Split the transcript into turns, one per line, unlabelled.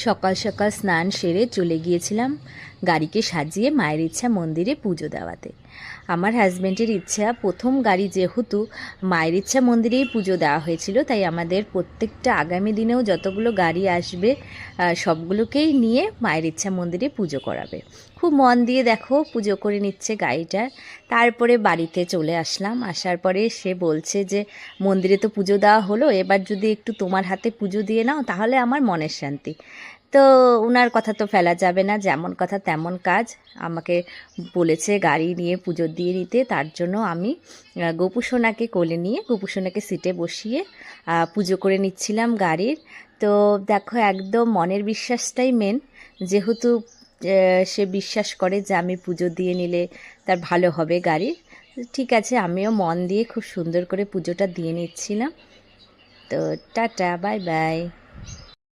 সকাল সকাল স্নান সেরে চলে গিয়েছিলাম গাড়িকে সাজিয়ে মায়ের ইচ্ছা মন্দিরে পুজো দেওয়াতে। আমার হাজব্যান্ডের ইচ্ছা, প্রথম গাড়ি যেহেতু মায়ের ইচ্ছা মন্দিরেই পুজো দেওয়া হয়েছিল, তাই আমাদের প্রত্যেকটা আগামী দিনেও যতগুলো গাড়ি আসবে সবগুলোকেই নিয়ে মায়ের ইচ্ছা মন্দিরে পুজো করাবে। খুব মন দিয়ে দেখো পুজো করে নিচ্ছে গাড়িটার। তারপরে বাড়িতে চলে আসলাম। আসার পরে সে বলছে যে মন্দিরে তো পুজো দেওয়া হলো, এবার যদি একটু তোমার হাতে পুজো দিয়ে নাও তাহলে আমার মনের শান্তি। তো ওনার কথা তো ফেলা যাবে না, যেমন কথা তেমন কাজ। আমাকে বলেছে গাড়ি নিয়ে পুজো দিয়ে নিতে, তার জন্য আমি গোপুসোনাকে কোলে নিয়ে গোপুসোনাকে সিটে বসিয়ে পুজো করে নিচ্ছিলাম গাড়ির। তো দেখো, একদম মনের বিশ্বাসটাই মেন। যেহেতু সে বিশ্বাস করে যে আমি পুজো দিয়ে নিলে তার ভালো হবে গাড়ির, ঠিক আছে, আমিও মন দিয়ে খুব সুন্দর করে পুজোটা দিয়ে নিচ্ছিলাম। তো টাটা, বাই বাই।